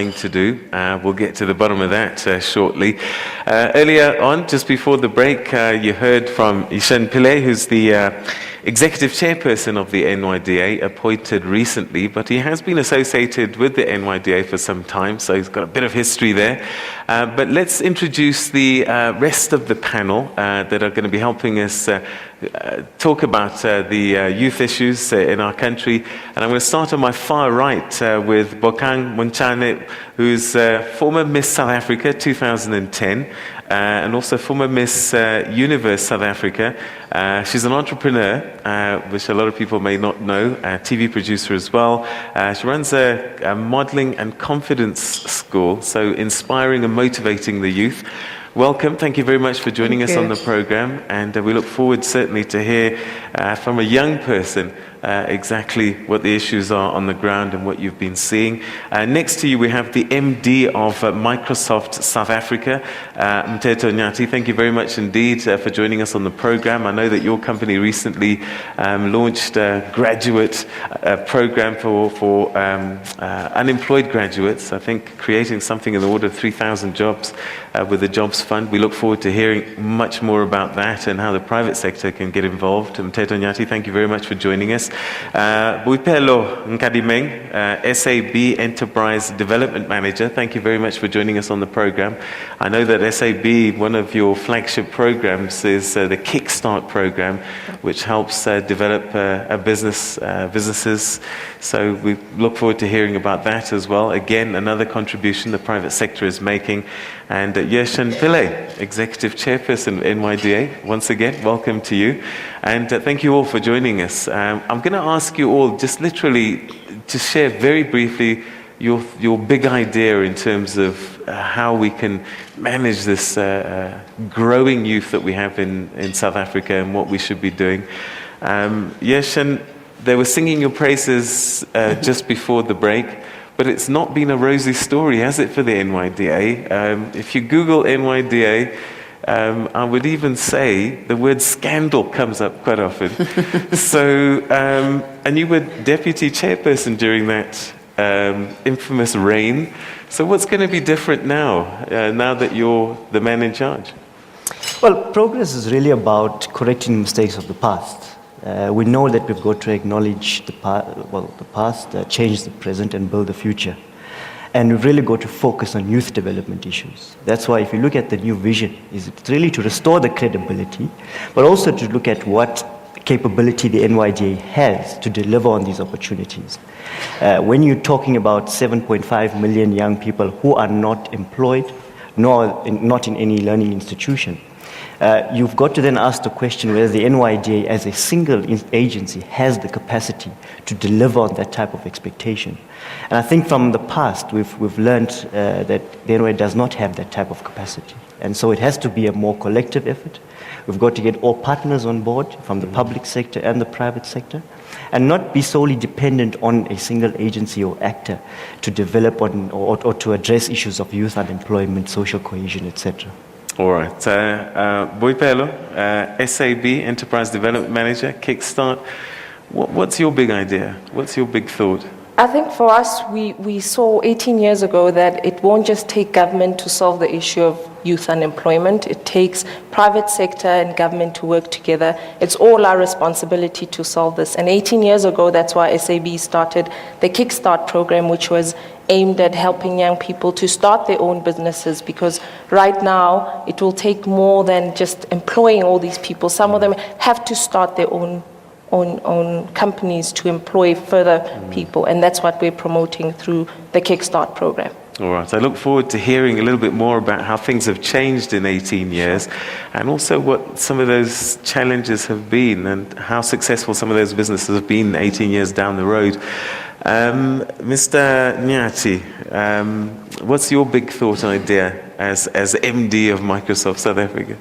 to do. We'll get to the bottom of that shortly. Earlier on, just before the break, you heard from Yershen Pillay, who's the executive chairperson of the NYDA, appointed recently, but he has been associated with the NYDA for some time, so he's got a bit of history there. But let's introduce the rest of the panel that are going to be helping us talk about the youth issues in our country. And I'm going to start on my far right with Bokang Munchane, who's former Miss South Africa 2010, and also former Miss Universe South Africa. She's an entrepreneur, which a lot of people may not know, a TV producer as well. She runs a modeling and confidence school, so inspiring and motivating the youth. Welcome. Thank you very much for joining us on the program, and we look forward certainly to hear from a young person exactly what the issues are on the ground and what you've been seeing. Next to you we have the MD of Microsoft South Africa, Mteto Nyati. Thank you very much indeed for joining us on the program. I know that your company recently launched a graduate program for unemployed graduates, I think creating something in the order of 3,000 jobs with the Jobs Fund. We look forward to hearing much more about that and how the private sector can get involved. Mteto Nyati, thank you very much for joining us. Boipelo Nkadimeng, SAB Enterprise Development Manager, thank you very much for joining us on the program. I know that SAB, one of your flagship programs is the Kickstart program, which helps develop businesses. So we look forward to hearing about that as well. Again, another contribution the private sector is making. And Yershen Pillay, Executive Chairperson of NYDA, once again, welcome to you. And thank you all for joining us. I'm going to ask you all just literally to share very briefly your big idea in terms of how we can manage this growing youth that we have in South Africa and what we should be doing. Yershen, they were singing your praises just before the break. But it's not been a rosy story, has it, for the NYDA? If you Google NYDA, I would even say the word scandal comes up quite often. So, and you were deputy chairperson during that infamous reign. So what's going to be different now, now that you're the man in charge? Well, progress is really about correcting mistakes of the past. We know that we've got to acknowledge the past, change the present, and build the future. And we've really got to focus on youth development issues. That's why if you look at the new vision, it's really to restore the credibility, but also to look at what capability the NYDA has to deliver on these opportunities. When you're talking about 7.5 million young people who are not employed, nor not in any learning institution, you've got to then ask the question whether the NYDA as a single agency has the capacity to deliver on that type of expectation. And I think from the past we've learned that the NYDA does not have that type of capacity. And so it has to be a more collective effort. We've got to get all partners on board from the public sector and the private sector, and not be solely dependent on a single agency or actor to develop on or to address issues of youth unemployment, social cohesion, etc. All right. Boipelo, SAB, Enterprise Development Manager, Kickstart. What's your big idea? What's your big thought? I think for us, we saw 18 years ago that it won't just take government to solve the issue of youth unemployment. It takes private sector and government to work together. It's all our responsibility to solve this. And 18 years ago, that's why SAB started the Kickstart program, which was aimed at helping young people to start their own businesses, because right now it will take more than just employing all these people. Some of them have to start their own companies to employ further people, and that's what we're promoting through the Kickstart program. All right. I look forward to hearing a little bit more about how things have changed in 18 years, and also what some of those challenges have been and how successful some of those businesses have been 18 years down the road. Mr. Nyati, what's your big thought idea as MD of Microsoft South Africa?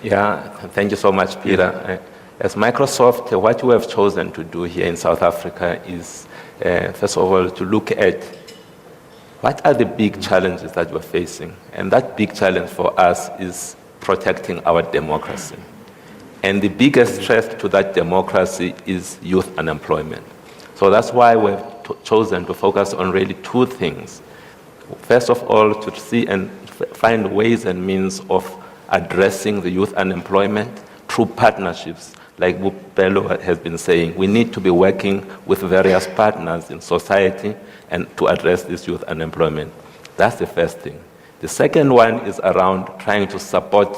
Yeah, thank you so much, Peter. As Microsoft, what we have chosen to do here in South Africa is, first of all, to look at what are the big challenges that we're facing. And that big challenge for us is protecting our democracy. And the biggest threat to that democracy is youth unemployment. So that's why we've chosen to focus on really two things. First of all, to see and find ways and means of addressing the youth unemployment through partnerships. Like Bupelo has been saying, we need to be working with various partners in society and to address this youth unemployment. That's the first thing. The second one is around trying to support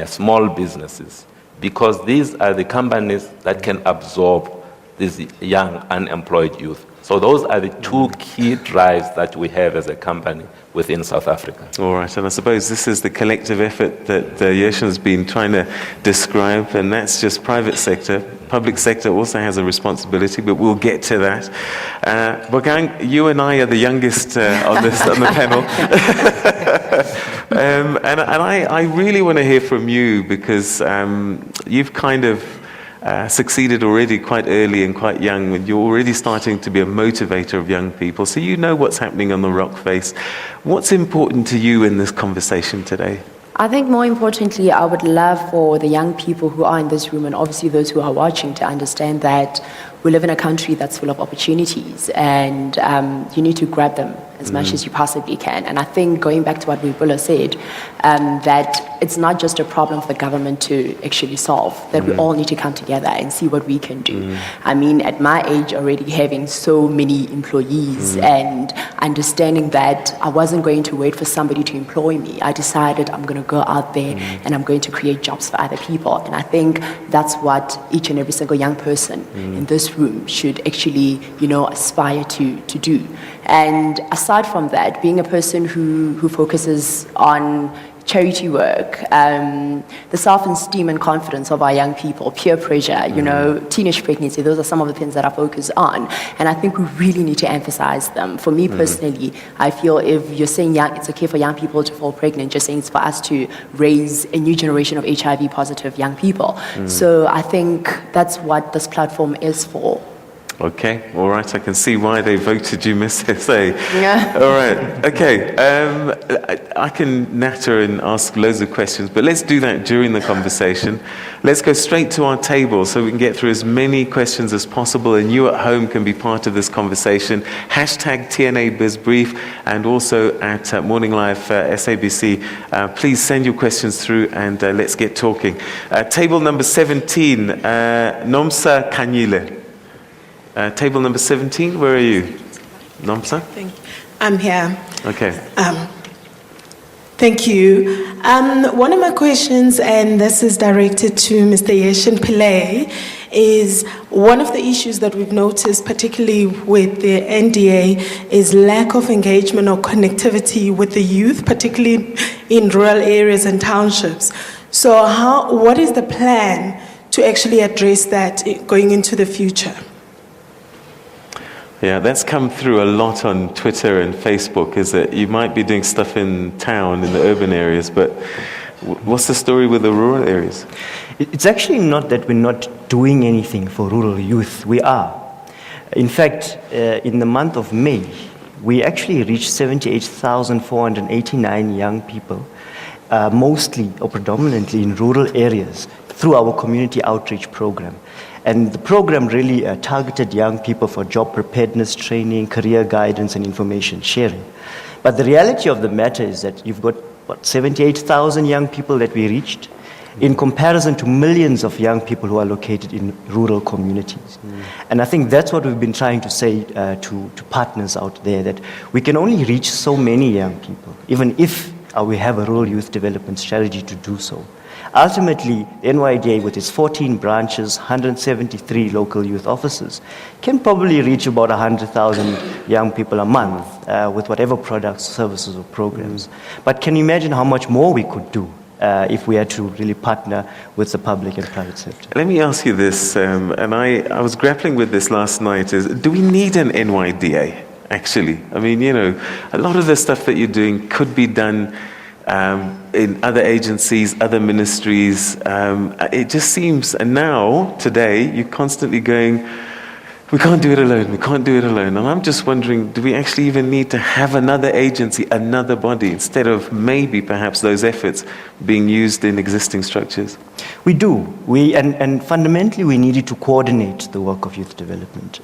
small businesses, because these are the companies that can absorb these young unemployed youth. So those are the two key drives that we have as a company within South Africa. All right, and I suppose this is the collective effort that Yershen's been trying to describe, and that's just private sector. Public sector also has a responsibility, but we'll get to that. Bogang, you and I are the youngest on the panel. And I really want to hear from you, because you've kind of succeeded already quite early and quite young, and you're already starting to be a motivator of young people. So you know what's happening on the rock face. What's important to you in this conversation today? I think more importantly, I would love for the young people who are in this room, and obviously those who are watching, to understand that we live in a country that's full of opportunities, and you need to grab them as much as you possibly can. And I think, going back to what Wibula said, that it's not just a problem for the government to actually solve, that we all need to come together and see what we can do. I mean, at my age already, having so many employees and understanding that I wasn't going to wait for somebody to employ me, I decided I'm going to go out there and I'm going to create jobs for other people. And I think that's what each and every single young person in this room should actually, aspire to do. And aside from that, being a person who focuses on charity work, the self-esteem and confidence of our young people, peer pressure, teenage pregnancy, those are some of the things that I focus on. And I think we really need to emphasize them. For me personally, I feel if you're saying it's okay for young people to fall pregnant, just saying it's for us to raise a new generation of HIV positive young people. So I think that's what this platform is for. Okay, all right, I can see why they voted you, Miss SA. Yeah. All right, okay. I can natter and ask loads of questions, but let's do that during the conversation. Let's go straight to our table so we can get through as many questions as possible, and you at home can be part of this conversation. Hashtag TNA BizBrief, and also at Morning Live SABC. Please send your questions through, and let's get talking. Table number 17, Nomsa Kanyile. Table number 17, where are you? Nomsa? I'm here. Okay. Thank you. One of my questions, and this is directed to Mr. Yershen Pillay, is one of the issues that we've noticed, particularly with the NDA, is lack of engagement or connectivity with the youth, particularly in rural areas and townships. So what is the plan to actually address that going into the future? Yeah, that's come through a lot on Twitter and Facebook, is that you might be doing stuff in town, in the urban areas, but what's the story with the rural areas? It's actually not that we're not doing anything for rural youth. We are. In fact, in the month of May, we actually reached 78,489 young people, mostly or predominantly in rural areas, through our community outreach program. And the program really targeted young people for job preparedness training, career guidance, and information sharing. But the reality of the matter is that you've got, 78,000 young people that we reached, in comparison to millions of young people who are located in rural communities. And I think that's what we've been trying to say to partners out there, that we can only reach so many young people, even if we have a rural youth development strategy to do so. Ultimately, the NYDA, with its 14 branches, 173 local youth offices, can probably reach about 100,000 young people a month with whatever products, services, or programs. But can you imagine how much more we could do if we had to really partner with the public and private sector? Let me ask you this, and I was grappling with this last night, is do we need an NYDA, actually? I mean, a lot of the stuff that you're doing could be done in other agencies, other ministries. It just seems, and now, today, you're constantly going, we can't do it alone, we can't do it alone. And I'm just wondering, do we actually even need to have another agency, another body, instead of maybe perhaps those efforts being used in existing structures? We do. And fundamentally, we needed to coordinate the work of youth development.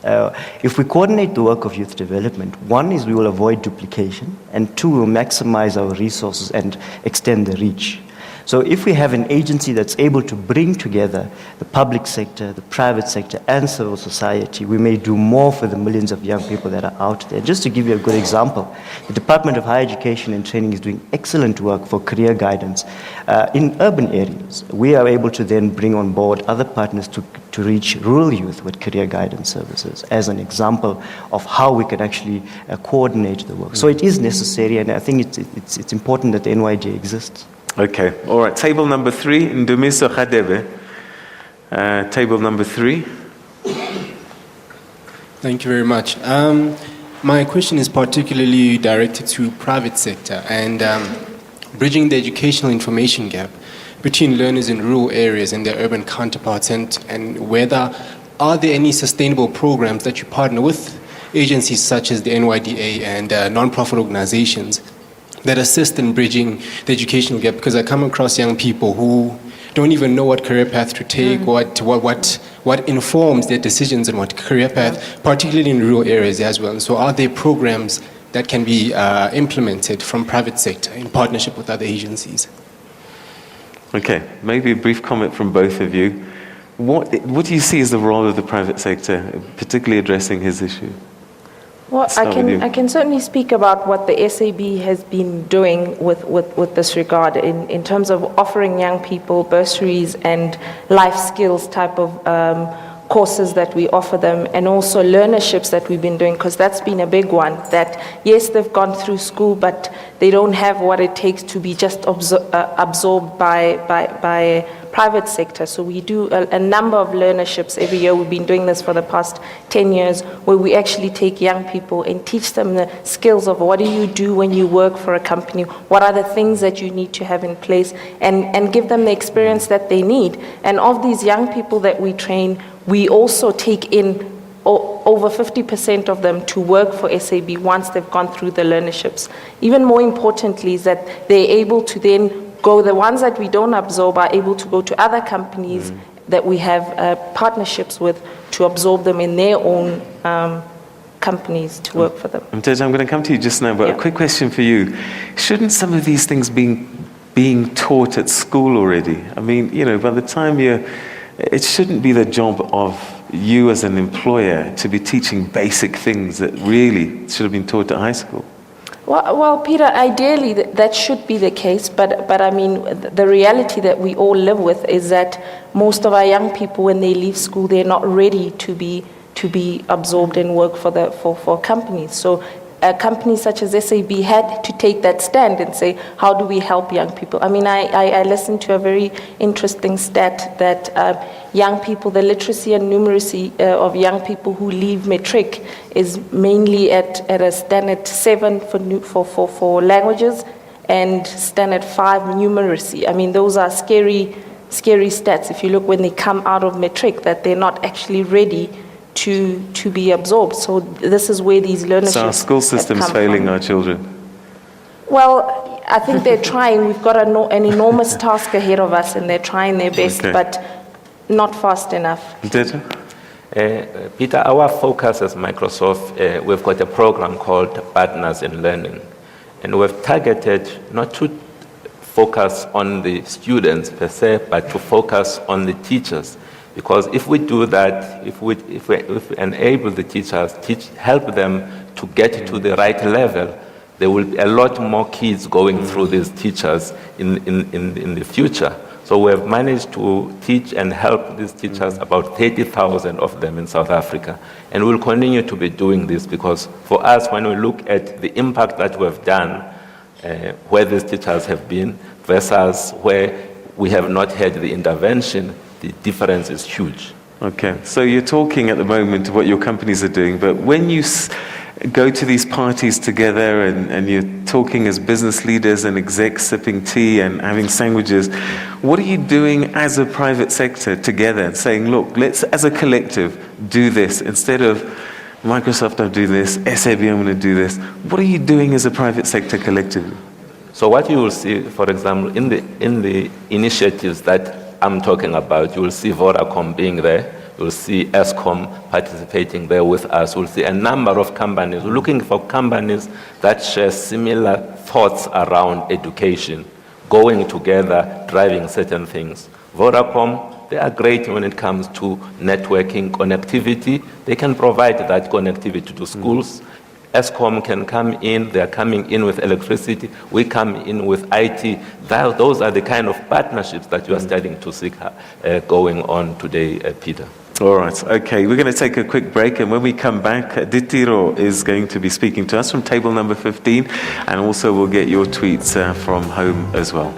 If we coordinate the work of youth development, one is we will avoid duplication, and two, we'll maximize our resources and extend the reach. So if we have an agency that's able to bring together the public sector, the private sector, and civil society, we may do more for the millions of young people that are out there. Just to give you a good example, the Department of Higher Education and Training is doing excellent work for career guidance in urban areas. We are able to then bring on board other partners to reach rural youth with career guidance services as an example of how we can actually coordinate the work. So it is necessary, and I think it's important that the NYDA exists. Okay, all right. Table number 3, Ndumiso Khadebe. Table number 3. Thank you very much. My question is particularly directed to private sector and bridging the educational information gap between learners in rural areas and their urban counterparts, and whether are there any sustainable programs that you partner with agencies such as the NYDA and non-profit organizations that assist in bridging the educational gap, because I come across young people who don't even know what career path to take, what informs their decisions and what career path, particularly in rural areas as well. So are there programs that can be implemented from private sector in partnership with other agencies? Okay, maybe a brief comment from both of you. What do you see as the role of the private sector, particularly addressing his issue? Well, I can certainly speak about what the SAB has been doing with this regard in terms of offering young people bursaries and life skills type of courses that we offer them, and also learnerships that we've been doing, because that's been a big one. That yes, they've gone through school, but they don't have what it takes to be just absorbed by private sector. So we do a number of learnerships every year. We've been doing this for the past 10 years, where we actually take young people and teach them the skills of what do you do when you work for a company, what are the things that you need to have in place, and give them the experience that they need. And of these young people that we train, we also take in over 50% of them to work for SAB once they've gone through the learnerships. Even more importantly is that they're able to then the ones that we don't absorb are able to go to other companies that we have partnerships with to absorb them in their own companies to work for them. Mteja, I'm going to come to you just now, but a quick question for you. Shouldn't some of these things being taught at school already? I mean, by the time it shouldn't be the job of you as an employer to be teaching basic things that really should have been taught at high school. Well, Peter, ideally that should be the case, but I mean, the reality that we all live with is that most of our young people, when they leave school, they're not ready to be absorbed and work for companies. So companies such as SAB had to take that stand and say, how do we help young people? I mean, I listened to a very interesting stat that young people, the literacy and numeracy of young people who leave matric is mainly at a standard 7 for languages and standard 5 numeracy. I mean, those are scary stats if you look when they come out of matric, that they're not actually ready to be absorbed. So this is where these learnerships. So our school system is failing our children. Well, I think they're trying. We've got an enormous task ahead of us, and they're trying their best, but not fast enough. Peter, our focus as Microsoft, we've got a program called Partners in Learning, and we've targeted not to focus on the students per se, but to focus on the teachers. Because if we do that, if we enable the teachers, help them to get to the right level, there will be a lot more kids going through these teachers in the future. So we have managed to teach and help these teachers, about 30,000 of them in South Africa. And we'll continue to be doing this, because for us, when we look at the impact that we have done, where these teachers have been versus where we have not had the intervention, the difference is huge. Okay, so you're talking at the moment of what your companies are doing, but when you go to these parties together and you're talking as business leaders and execs sipping tea and having sandwiches, what are you doing as a private sector together and saying, look, let's as a collective do this instead of Microsoft, I'll do this, SAB, I'm going to do this. What are you doing as a private sector collectively? So what you will see, for example, in the initiatives that I'm talking about, you will see Vodacom being there, you will see Eskom participating there with us, you'll see a number of companies, we're looking for companies that share similar thoughts around education, going together, driving certain things. Vodacom, they are great when it comes to networking, connectivity. They can provide that connectivity to schools. Eskom can come in, they're coming in with electricity, we come in with IT. Those are the kind of partnerships that you are starting to see going on today, Peter. All right, okay, we're going to take a quick break, and when we come back, Ditiro is going to be speaking to us from table number 15, and also we'll get your tweets from home as well.